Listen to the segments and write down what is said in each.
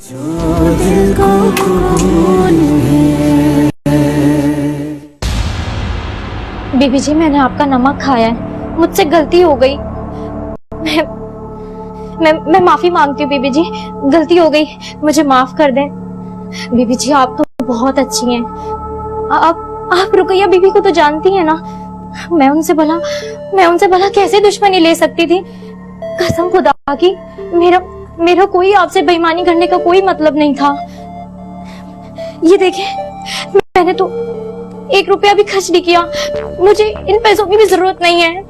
जो दिल को बीबी जी, मैंने आपका नमक खाया है, मुझसे गलती हो गई। मैं माफी मांगती हूँ बीबी जी, गलती हो गई, मुझे माफ कर दें। बीबी जी आप तो बहुत अच्छी हैं। आप रुकैया बीबी को तो जानती हैं ना। मैं उनसे भला कैसे दुश्मनी ले सकती थी। कसम खुदा की, मेरा कोई आपसे बेईमानी करने का कोई मतलब नहीं था। ये देखिए, मैंने तो 1 रुपया भी खर्च नहीं किया, मुझे इन पैसों की भी जरूरत नहीं है।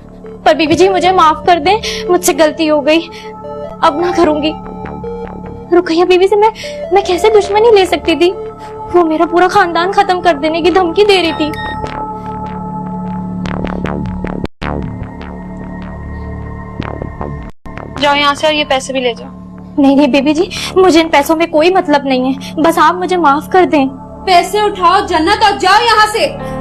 पर बीबी जी मुझे माफ कर दें, मुझसे गलती हो गई, अब ना करूंगी। रुकैया बीबी से मैं कैसे दुश्मनी ले सकती थी। वो मेरा पूरा खानदान खत्म कर देने की धमकी दे रही थी। जाओ यहाँ से और ये पैसे भी ले जाओ। नहीं बीबी जी, मुझे इन पैसों में कोई मतलब नहीं है, बस आप मुझे माफ कर दें। पैसे उठाओ जन्नत और जाओ यहाँ से।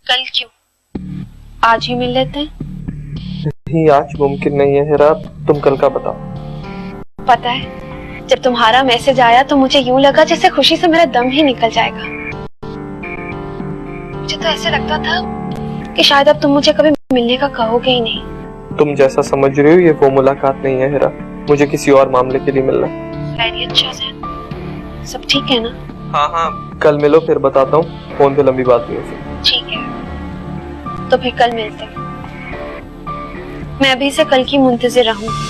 कल क्यों, आज ही मिल लेते हैं। नहीं, आज मुमकिन नहीं है हिरा, तुम कल का बताओ। पता है, जब तुम्हारा मैसेज आया तो मुझे यूं लगा जैसे खुशी से मेरा दम ही निकल जाएगा। मुझे तो ऐसे लगता था कि शायद अब तुम मुझे कभी मिलने का कहोगे ही नहीं। तुम जैसा समझ रही हो ये वो मुलाकात नहीं है हिरा, मुझे किसी और मामले के लिए मिलना है। खैरियत शाहज़ैन, सब ठीक है ना? हाँ, कल मिलो फिर बताता हूँ, फोन पे लंबी बात नहीं है। ठीक है, तो फिर कल मिलते हैं। मैं अभी से कल की मुंतज़िर रहूंगी।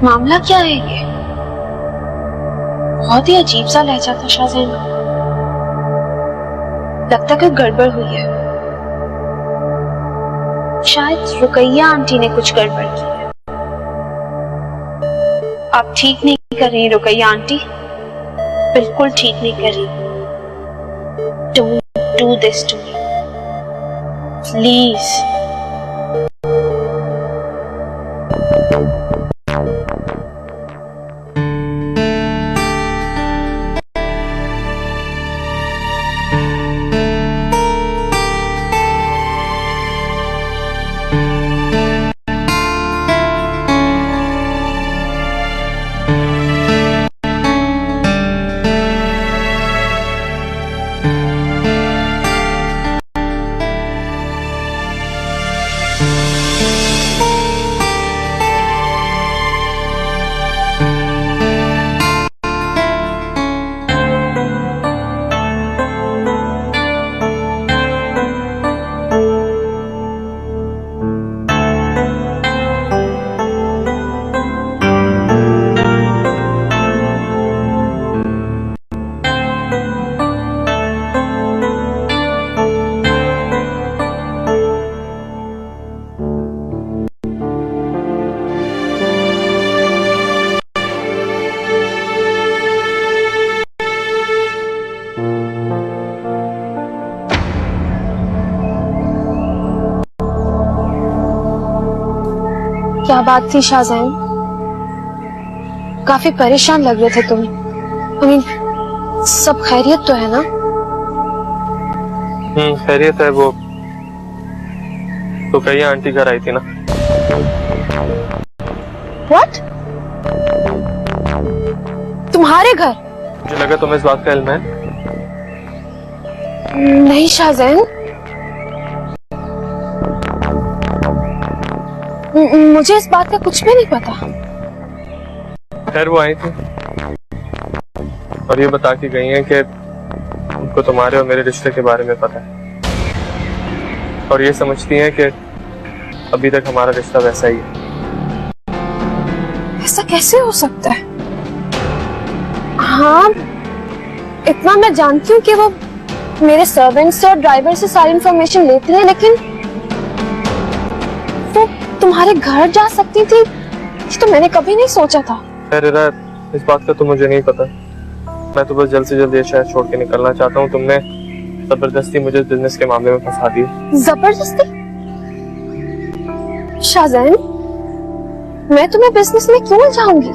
मामला क्या है ये? बहुत ही अजीब सा लहजा था शाहज़ैन का। लगता कोई गड़बड़ हुई है। शायद रुकैया आंटी ने कुछ गड़बड़ की है। आप ठीक नहीं कर रही रुकैया आंटी, बिल्कुल ठीक नहीं कर रही। Don't do this to me, please. क्या बात थी शाहज़ैन? काफी परेशान लग रहे थे तुम। सब खैरियत तो है ना? खैरियत है। वो रुकैया आंटी घर आई थी ना। What? तुम्हारे घर? मुझे लगा तुम्हें इस बात का इल्म है। नहीं शाहज़ैन, मुझे इस बात का कुछ भी नहीं पता। खैर वो आई थी और ये बता के गई हैं कि उनको तुम्हारे और मेरे रिश्ते के बारे में पता है और ये समझती हैं कि अभी तक हमारा रिश्ता वैसा ही है। ऐसा कैसे हो सकता है? हाँ, इतना मैं जानती हूँ कि वो मेरे सर्वेंट्स और ड्राइवर से सारी इंफॉर्मेशन लेते हैं, लेकिन वो तुम्हारे घर जा सकती थी ये तो मैंने कभी नहीं सोचा था। खैर इरा, इस बात का तो मुझे नहीं पता। मैं तो बस जल्द से जल्द ये शहर छोड़ के निकलना चाहता हूँ। तुमने जबरदस्ती मुझे बिजनेस के मामले में फंसा दिया। जबरदस्ती? शाहजैन, मैं तुम्हें बिजनेस में क्यों जाऊंगी?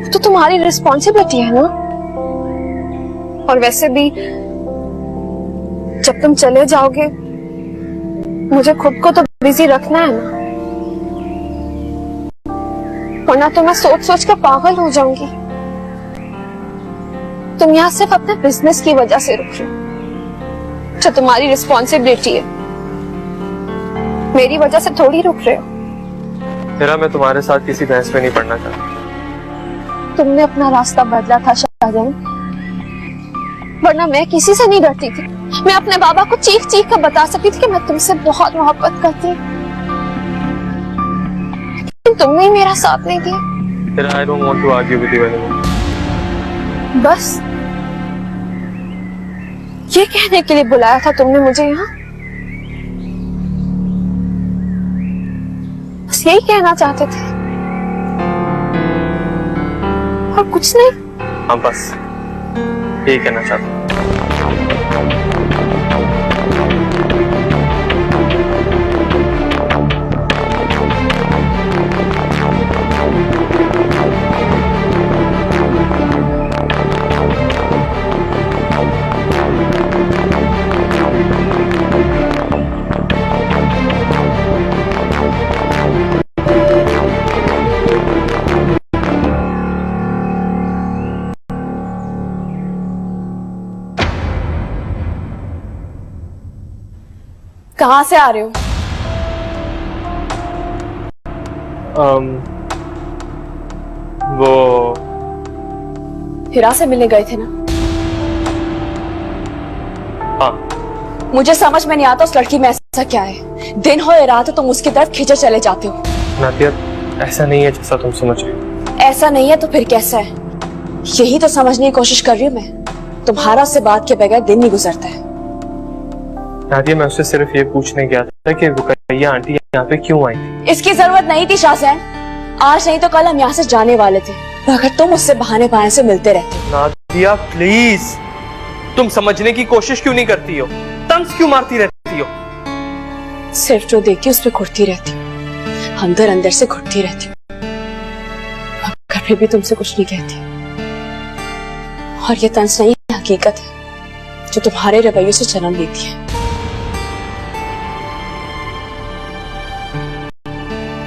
तो तुम्हारी रिस्पॉन्सिबिलिटी है ना। और वैसे भी जब तुम चले जाओगे मुझे खुद को तो बिजी रखना है ना, वरना तो मैं सोच सोच कर पागल हो जाऊंगी। तुम यहाँ सिर्फ अपने बिजनेस की वजह से रुक रहे हो, जो तुम्हारी रिस्पॉन्सिबिलिटी है। मेरी वजह से थोड़ी रुक रहे हो। इरा, मैं तुम्हारे साथ किसी बहस में नहीं पड़ना चाहता। तुमने अपना रास्ता बदला था शाहजहां, वरना मैं किसी से नहीं डरती थी। मैं अपने बाबा को चीख चीख कर बता सकती थी कि मैं तुमसे बहुत मोहब्बत करती हूँ, लेकिन तुमने ही मेरा साथ नहीं दिया। इरा, I don't want to argue with you anymore. बस ये कहने के लिए बुलाया था तुमने मुझे यहाँ? बस यही कहना चाहते थे और कुछ नहीं? हाँ, बस यही कहना चाहता हूँ। कहाँ से आ रहे हो? वो हिरा से मिलने गए थे ना? हाँ। मुझे समझ में नहीं आता उस लड़की में ऐसा क्या है। दिन हो या रात हो तुम उसकी तरफ खींचे चले जाते हो। नादिया, ऐसा नहीं है जैसा तुम समझ रही हो। ऐसा नहीं है तो फिर कैसा है? यही तो समझने की कोशिश कर रही हूँ मैं। तुम्हारा उससे बात के बगैर दिन नहीं गुजरता है। नादिया, मैं उससे सिर्फ ये पूछने गया था कि रुकैया आंटी यहाँ पे क्यों आई थी। इसकी जरूरत नहीं थी शाहजहां। आज नहीं तो कल हम यहाँ से जाने वाले थे, मगर तुम उससे बहाने बहाने से मिलते रहते हो। नादिया प्लीज, तुम समझने की कोशिश क्यों नहीं करती हो? तंज क्यों मारती रहती हो? सिर्फ जो देखती उस पर घुटती रहती हूँ, अंदर अंदर से घुटती रहती हूँ, मगर फिर भी तुमसे कुछ नहीं कहती। और ये तंज नहीं हकीकत है जो तुम्हारे रवैये से जन्म लेती है।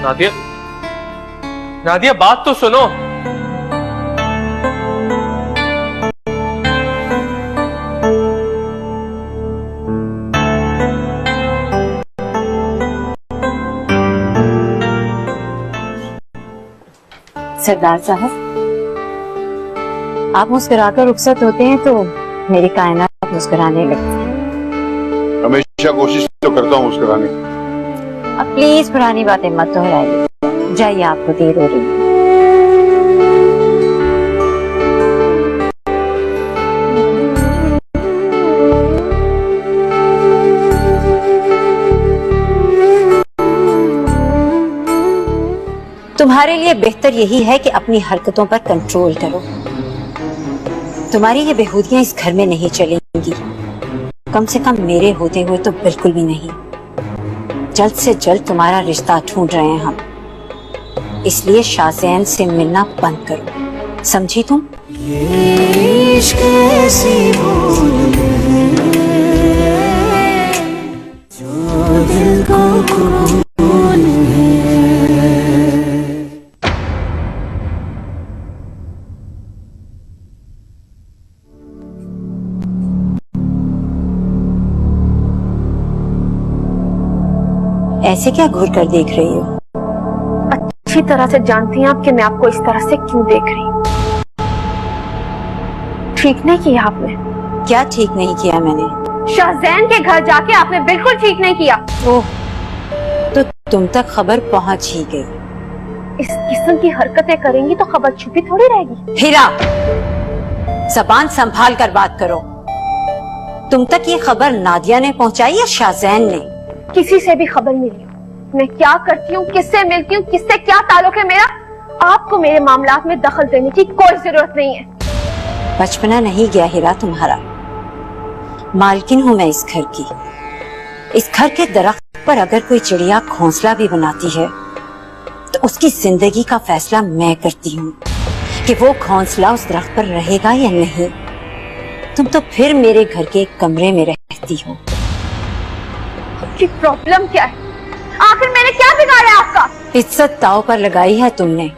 नादिया, नादिया बात तो सुनो। सरदार साहब, आप मुस्कुराकर रुखसत होते हैं तो मेरी कायनात मुस्कुराने लगती है। हमेशा कोशिश तो करता हूँ मुस्कुराने की। अब प्लीज पुरानी बातें मत दोहराइए, जाइए, आपको देर हो रही है। तुम्हारे लिए बेहतर यही है कि अपनी हरकतों पर कंट्रोल करो। तुम्हारी ये बेहूदियां इस घर में नहीं चलेंगी, कम से कम मेरे होते हुए तो बिल्कुल भी नहीं। जल्द से जल्द तुम्हारा रिश्ता ढूंढ रहे हैं हम, इसलिए शाहजैन से मिलना बंद करो, समझी तुम? ये इश्क ऐसी भूल है जो दिल को खून है। ऐसे क्या घूर कर देख रही हो? अच्छी तरह से जानती हैं आप कि मैं आपको इस तरह से क्यों देख रही हूँ। ठीक नहीं किया आपने। क्या ठीक नहीं किया मैंने? शाहजैन के घर जाके आपने बिल्कुल ठीक नहीं किया। ओह, तो तुम तक खबर पहुंच ही गई। इस किस्म की हरकतें करेंगी तो खबर छुपी थोड़ी रहेगी। हीरा, जबान संभाल कर बात करो। तुम तक ये खबर नादिया ने पहुंचाई या शाहजैन ने? किसी से भी खबर मिली हो, मैं क्या करती हूँ, किससे मिलती हूँ, किससे क्या ताल्लुक है मेरा, आपको मेरे मामलात में दखल देने की कोई जरूरत नहीं है। बचपना नहीं गया हीरा तुम्हारा। मालकिन हूँ मैं इस घर की। इस घर के दरख्त पर अगर कोई चिड़िया घोंसला भी बनाती है तो उसकी जिंदगी का फैसला मैं करती हूँ कि वो घोंसला उस दरख्त पर रहेगा या नहीं। तुम तो फिर मेरे घर के एक कमरे में रहती हो। आपकी प्रॉब्लम क्या है? आखिर मैंने क्या बिगाड़ा आपका? इज्जत दांव पर लगाई है तुमने,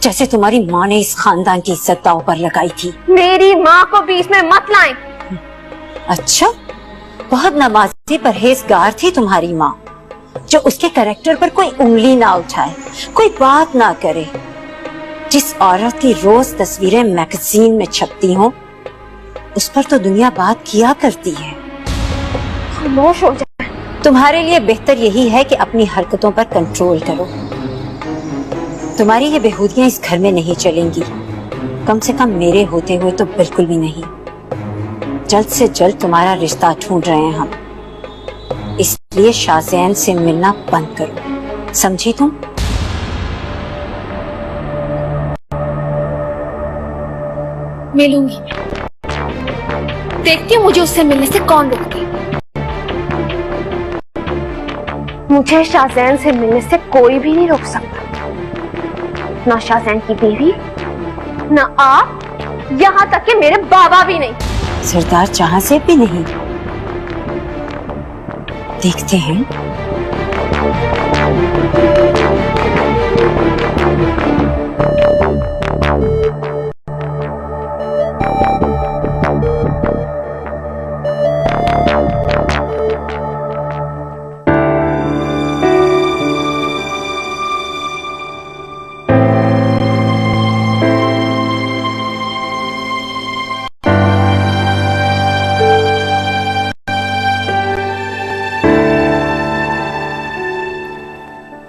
जैसे तुम्हारी माँ ने इस खानदान की इज्जत दांव पर लगाई थी। मेरी माँ को बीच में मत लाएं। अच्छा, बहुत नमाजी परहेजगार थी तुम्हारी माँ, जो उसके कैरेक्टर पर कोई उंगली ना उठाए, कोई बात ना करे। जिस औरत की रोज तस्वीरें मैगजीन में छपती हों, उस पर तो दुनिया बात किया करती है। खामोश हो जाए। तुम्हारे लिए बेहतर यही है कि अपनी हरकतों पर कंट्रोल करो। तुम्हारी ये बेहूदियां इस घर में नहीं चलेंगी, कम से कम मेरे होते हुए तो बिल्कुल भी नहीं। जल्द से जल्द तुम्हारा रिश्ता ढूंढ रहे हैं हम, इसलिए शाहजैन से मिलना बंद करो, समझी तुम? मिलूंगी, देखती हूँ मुझे उससे मिलने से कौन रोकती। मुझे शाहजैन से मिलने से कोई भी नहीं रोक सकता, ना शाहजैन की बीवी, ना आप, यहाँ तक कि मेरे बाबा भी नहीं। सरदार जहां से भी नहीं। देखते हैं।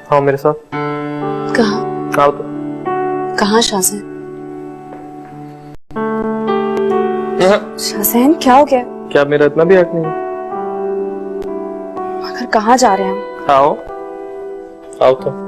हाँ मेरे साथ। कहाँ? आओ तो। कहाँ शाहजैन? शाहजैन क्या हो गया? क्या मेरा इतना भी हक नहीं है? मगर कहाँ जा रहे हैं हम? आओ, आओ तो।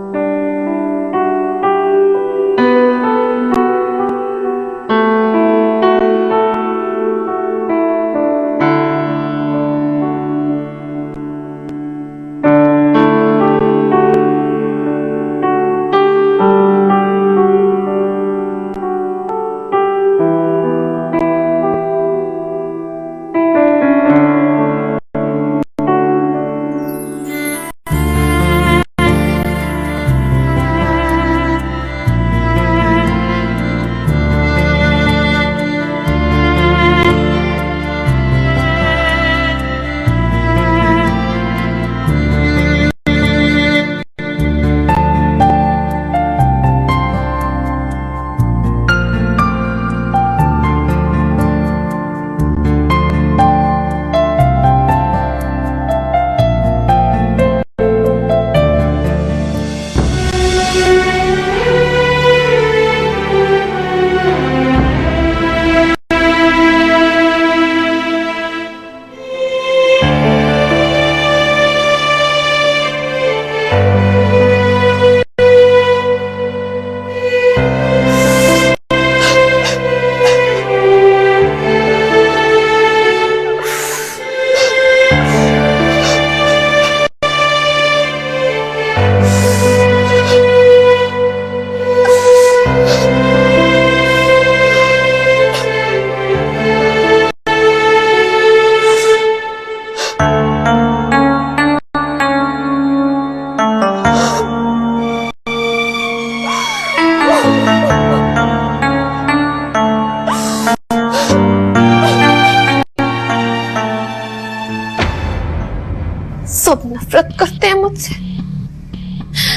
सब नफरत करते हैं मुझसे।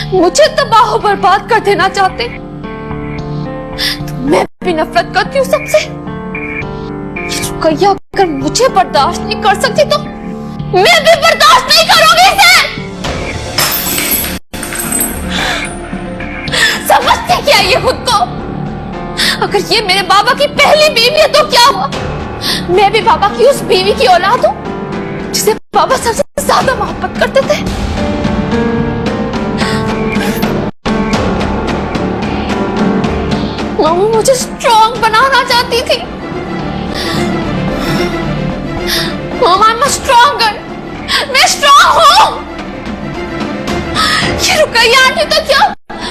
मुझे तबाह और बर्बाद कर देना चाहते, तो मैं भी नफरत करती हूँ सबसे। ये रुकैया अगर मुझे बर्दाश्त नहीं कर सकती तो मैं भी बर्दाश्त नहीं करूंगी इसे। समझते क्या ये खुद को? अगर ये मेरे बाबा की पहली बीवी है तो क्या हुआ, मैं भी बाबा की उस बीवी की औलाद हूं जिसे बाबा सबसे ज्यादा मोहब्बत करते थे। मम्मी मुझे स्ट्रॉन्ग बनाना चाहती थी। मम्मा मैं स्ट्रॉन्गर, मैं स्ट्रॉन्ग हूं। ये रुकैया आंटी तो क्या,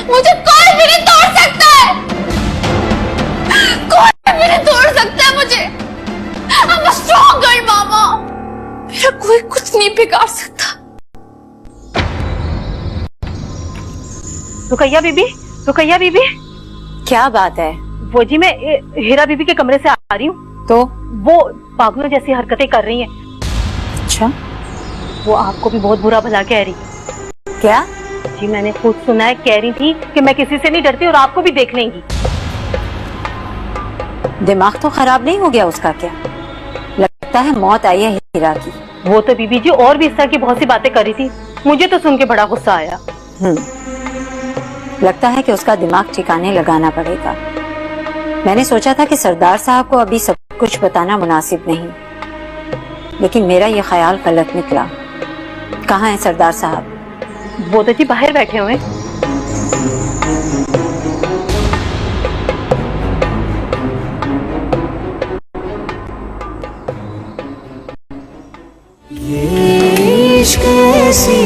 मुझे कोई भी नहीं तोड़ सकता है, कोई भी नहीं तोड़ सकता है मुझे। I'm a strong girl, मामा। मेरा कोई कुछ नहीं बिगाड़ सकता। रुकैया बीबी, रुकैया बीबी। क्या बात है? वो जी मैं हीरा बीबी के कमरे से आ रही हूँ तो वो पागलों जैसी हरकतें कर रही हैं। अच्छा, वो आपको भी बहुत बुरा भला कह रही है। क्या? जी मैंने खुद सुना है, कह रही थी कि मैं किसी से नहीं डरती और आपको भी देख लेंगी। दिमाग तो खराब नहीं हो गया उसका क्या? लगता है मौत आई है हीरा की। वो तो बीबी जी और भी इस तरह की बहुत सी बातें कर रही थी, मुझे तो सुन के बड़ा गुस्सा आया। लगता है कि उसका दिमाग ठिकाने लगाना पड़ेगा। मैंने सोचा था कि सरदार साहब को अभी सब कुछ बताना मुनासिब नहीं, लेकिन मेरा ये ख्याल गलत निकला। कहाँ है सरदार साहब? वो तो जी बाहर बैठे हुए हैं। ये इश्क ऐसी